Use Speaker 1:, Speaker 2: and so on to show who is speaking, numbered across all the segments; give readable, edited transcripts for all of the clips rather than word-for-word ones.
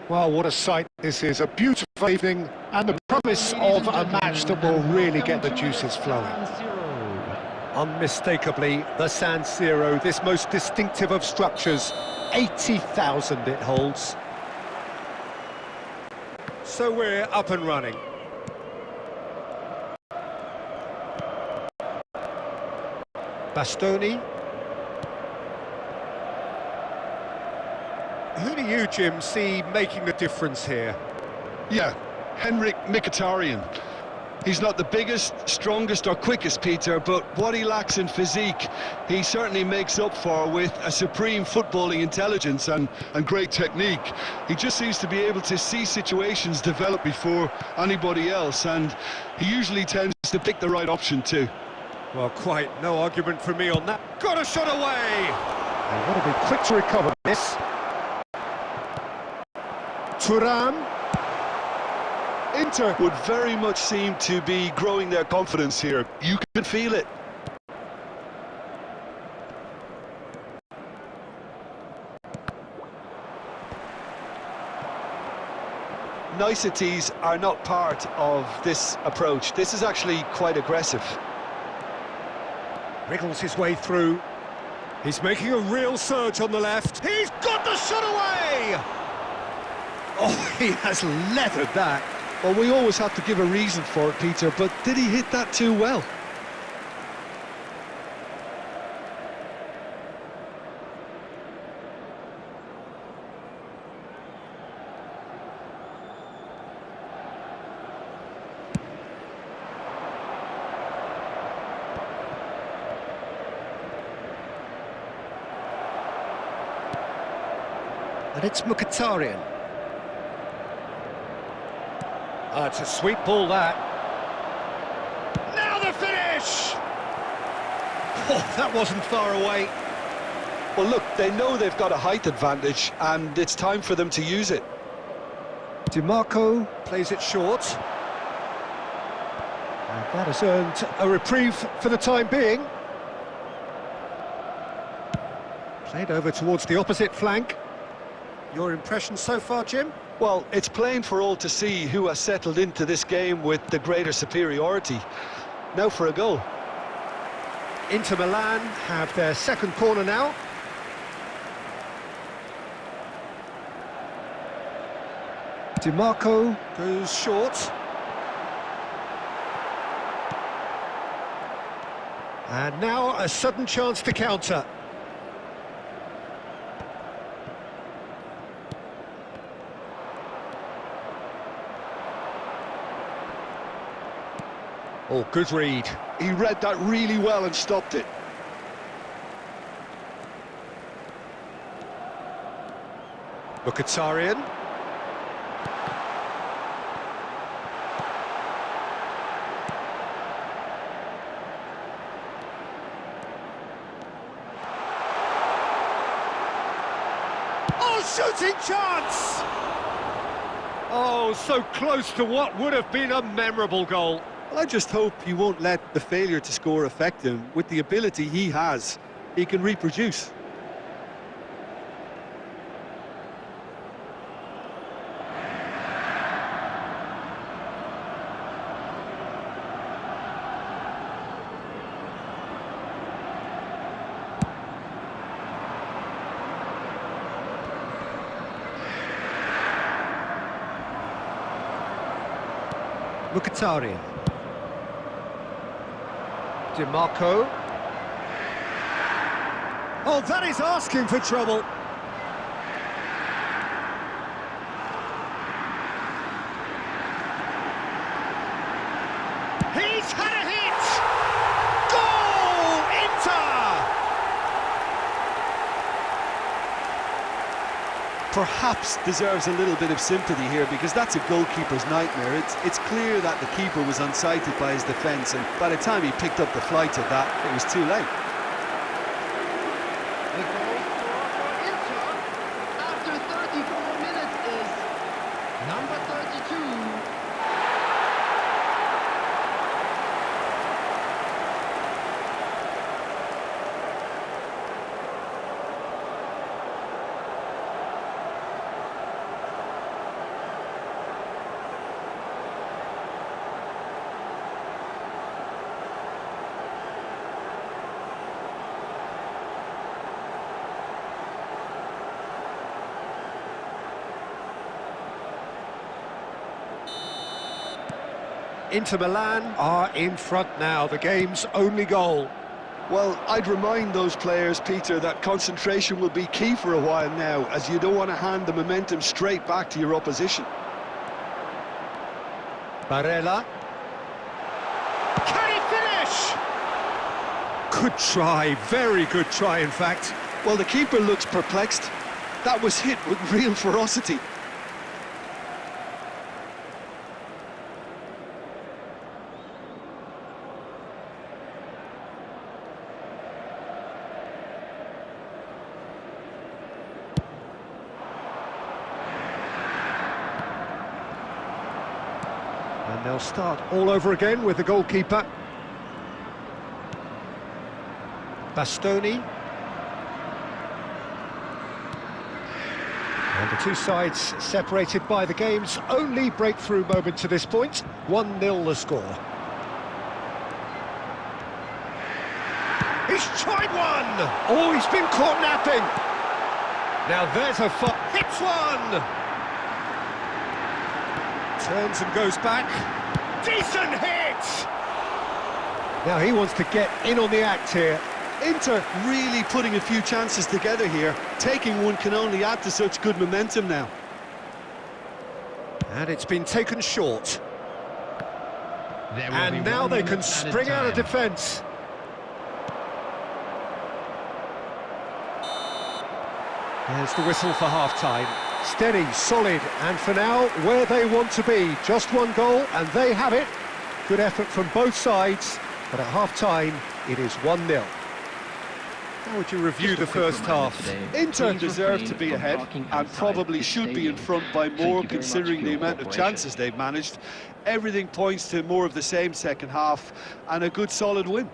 Speaker 1: Well, what a sight this is. A beautiful evening and the promise of a match that will really get the juices flowing. Unmistakably, the San Siro, this most distinctive of structures. 80,000 it holds. So we're up and running. Bastoni. Who do you, Jim, see making the difference here?
Speaker 2: Yeah, Henrik Mkhitaryan. He's not the biggest, strongest or quickest, Peter, but what he lacks in physique, he certainly makes up for with a supreme footballing intelligence and great technique. He just seems to be able to see situations develop before anybody else, and he usually tends to pick the right option too.
Speaker 1: Well, quite no argument from me on that. Got a shot away! They want to be quick to recover this. Thuram.
Speaker 2: Inter would very much seem to be growing their confidence here. You can feel it. Niceties are not part of this approach. This is actually quite aggressive.
Speaker 1: Wriggles his way through. He's making a real surge on the left. He's got the shot away! Oh, he has leathered that.
Speaker 2: Well, we always have to give a reason for it, Peter, but did he hit that too well?
Speaker 1: And it's Mkhitaryan. It's a sweet ball, that. Now the finish! Oh, that wasn't far away.
Speaker 2: Well, look, they know they've got a height advantage, and it's time for them to use it.
Speaker 1: DiMarco plays it short. And that has earned a reprieve for the time being. Played over towards the opposite flank. Your impression so far, Jim?
Speaker 2: Well, it's plain for all to see who has settled into this game with the greater superiority. Now for a goal.
Speaker 1: Inter Milan have their second corner now. DiMarco goes short. And now a sudden chance to counter. Oh, good read.
Speaker 2: He read that really well and stopped it.
Speaker 1: Mkhitaryan. Oh, shooting chance! Oh, so close to what would have been a memorable goal.
Speaker 2: Well, I just hope he won't let the failure to score affect him. With the ability he has, he can reproduce.
Speaker 1: Mkhitaryan. DiMarco. Oh, that is asking for trouble. He's had a hit! Goal! Inter!
Speaker 2: Perhaps deserves a little bit of sympathy here, because that's a goalkeeper's nightmare. It's clear that the keeper was unsighted by his defence, and by the time he picked up the flight of that, it was too late.
Speaker 3: The goal for Inter after 34 minutes is number 32.
Speaker 1: Inter Milan are in front now, the game's only goal.
Speaker 2: Well, I'd remind those players, Peter, that concentration will be key for a while now, as you don't want to hand the momentum straight back to your opposition.
Speaker 1: Barella. Can he finish? Good try, very good try in fact.
Speaker 2: Well, the keeper looks perplexed. That was hit with real ferocity.
Speaker 1: And they'll start all over again with the goalkeeper. Bastoni. And the two sides separated by the game's only breakthrough moment to this point. 1-0 the score. He's tried one! Oh, he's been caught napping! Now there's a hits one! Turns and goes back. Decent hit! Now he wants to get in on the act here.
Speaker 2: Inter really putting a few chances together here. Taking one can only add to such good momentum now.
Speaker 1: And it's been taken short. And now they can spring out of defence. There's the whistle for half-time. Steady, solid, and for now, where they want to be. Just one goal, and they have it. Good effort from both sides, but at half-time, it is 1-0. How would you review the first half?
Speaker 2: Inter deserve to be ahead and probably should be in front by more considering the amount of chances they've managed. Everything points to more of the same second half and a good solid win.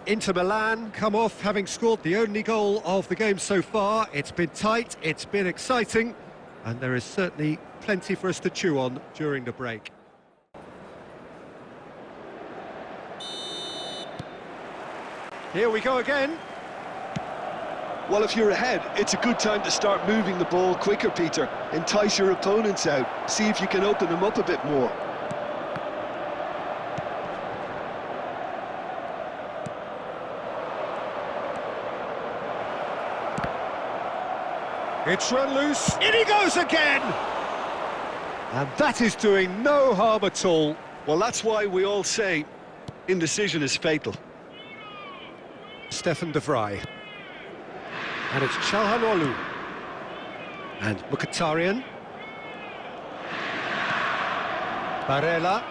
Speaker 1: Inter Milan come off having scored the only goal of the game so far. It's been tight, it's been exciting, and there is certainly plenty for us to chew on during the break. Here we go again.
Speaker 2: Well, if you're ahead, it's a good time to start moving the ball quicker, Peter. Entice your opponents out. See if you can open them up a bit more.
Speaker 1: It's run loose. In he goes again! And that is doing no harm at all.
Speaker 2: Well, that's why we all say indecision is fatal.
Speaker 1: Stefan de Vrij. And it's Çalhanoğlu. And Mkhitaryan. Barella.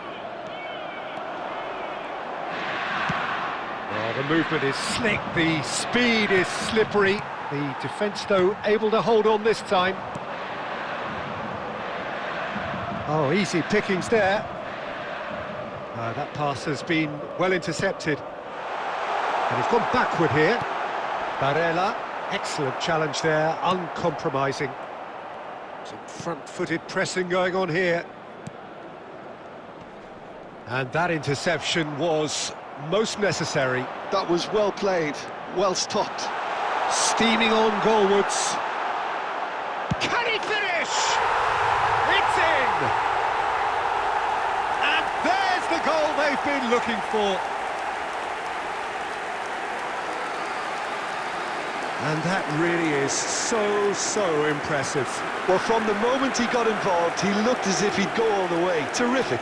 Speaker 1: Oh, the movement is slick, the speed is slippery. The defence, though, able to hold on this time. Oh, easy pickings there. That pass has been well intercepted. And he's gone backward here. Barella, excellent challenge there, uncompromising. Some front-footed pressing going on here. And that interception was most necessary.
Speaker 2: That was well played, well stopped.
Speaker 1: Steaming on goalwards. Can he finish? It's in! And there's the goal they've been looking for. And that really is so impressive.
Speaker 2: Well, from the moment he got involved, he looked as if he'd go all the way. Terrific.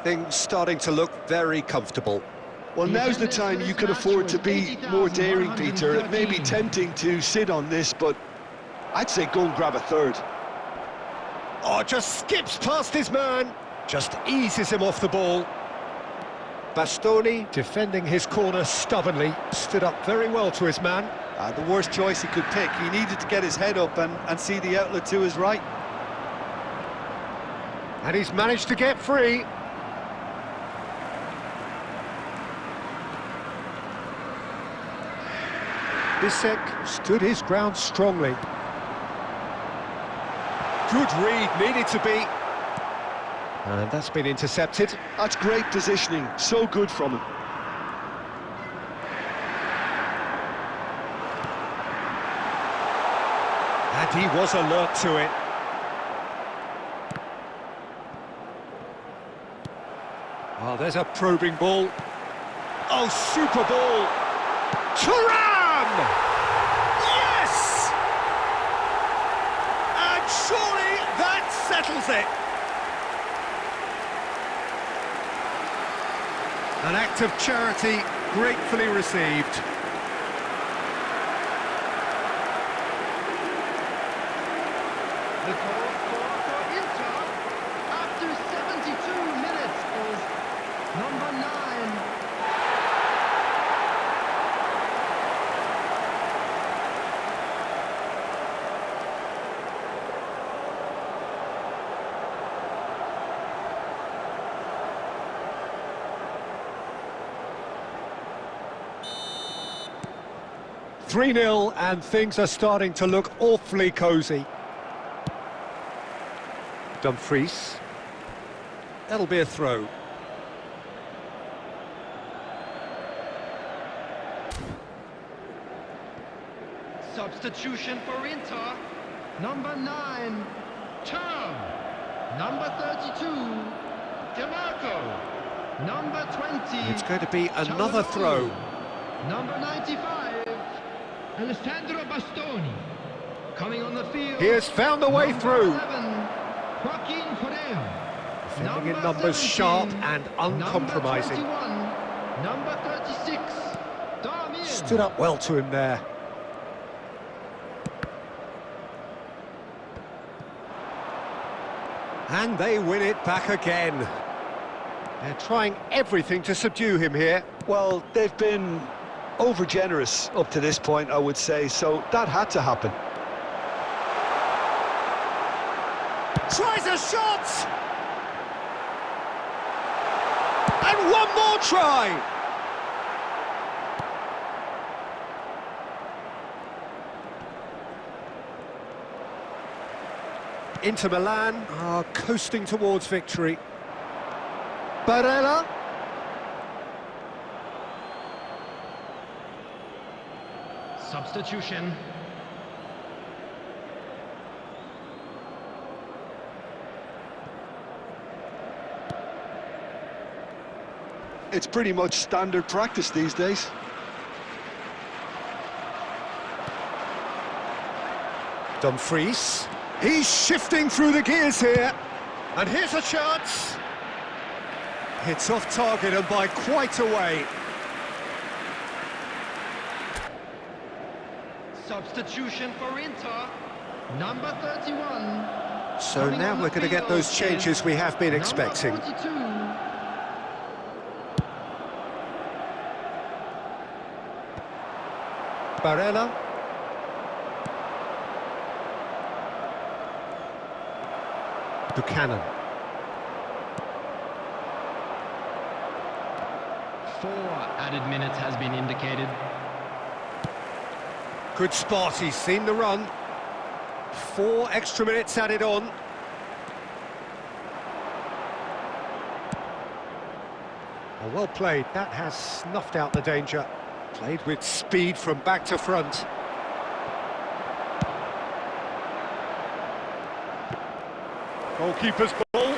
Speaker 1: Things starting to look very comfortable.
Speaker 2: Well, now's the time you can afford to be more daring, Peter. It may be tempting to sit on this, but I'd say go and grab a third.
Speaker 1: Oh, just skips past his man. Just eases him off the ball. Bastoni, defending his corner stubbornly, stood up very well to his man.
Speaker 2: The worst choice he could pick. He needed to get his head up and see the outlet to his right.
Speaker 1: And he's managed to get free. Bisek stood his ground strongly. Good read, needed to be. And that's been intercepted.
Speaker 2: That's great positioning, so good from him.
Speaker 1: And he was alert to it. Oh, there's a probing ball. Oh, super ball. Thuram! Yes! And surely that settles it. An act of charity gratefully received.
Speaker 3: The goal scorer for Inter after 72 minutes is number 9.
Speaker 1: Three 0 and things are starting to look awfully cosy. Dumfries. That'll be a throw.
Speaker 3: Substitution for Inter. Number 9, Term. Number 32, DeMarco. Number 20.
Speaker 1: It's going to be another throw.
Speaker 3: Number 95, Alessandro Bastoni. Coming on the field.
Speaker 1: He has found a way
Speaker 3: Number
Speaker 1: through.
Speaker 3: 11, Joaquin Correa.
Speaker 1: Defending in
Speaker 3: Number
Speaker 1: numbers
Speaker 3: 17,
Speaker 1: sharp and uncompromising.
Speaker 3: Number 36, Darmian.
Speaker 1: Stood up well to him there. And they win it back again. They're trying everything to subdue him here.
Speaker 2: Well, they've been over-generous up to this point, I would say, so that had to happen.
Speaker 1: Tries a shot! And one more try! Inter Milan are coasting towards victory. Barella.
Speaker 3: Substitution.
Speaker 2: It's pretty much standard practice these days.
Speaker 1: Dumfries. He's shifting through the gears here. And here's a chance. It's off target and by quite a way.
Speaker 3: Substitution for Inter. Number 31.
Speaker 1: So now we're going to get those changes we have been expecting.
Speaker 3: Number 42.
Speaker 1: Barella. Buchanan.
Speaker 3: 4 added minutes has been indicated.
Speaker 1: Good spot, he's seen the run. 4 extra minutes added on. Oh, well played, that has snuffed out the danger. Played with speed from back to front. Goalkeeper's ball.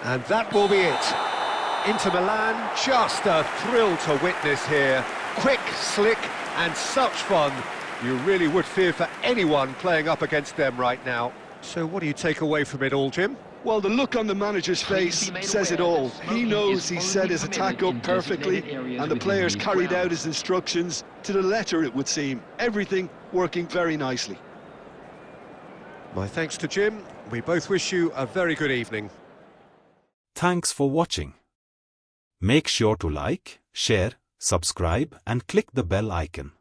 Speaker 1: And that will be it. Inter Milan, just a thrill to witness here. Quick, slick, and such fun. You really would fear for anyone playing up against them right now. So what do you take away from it all, Jim?
Speaker 2: Well, the look on the manager's face says it all. He knows he set his attack up perfectly, and the players carried out his instructions to the letter, it would seem. Everything working very nicely.
Speaker 1: My thanks to Jim. We both wish you a very good evening.
Speaker 4: Thanks for watching. Make sure to like, share, subscribe and click the bell icon.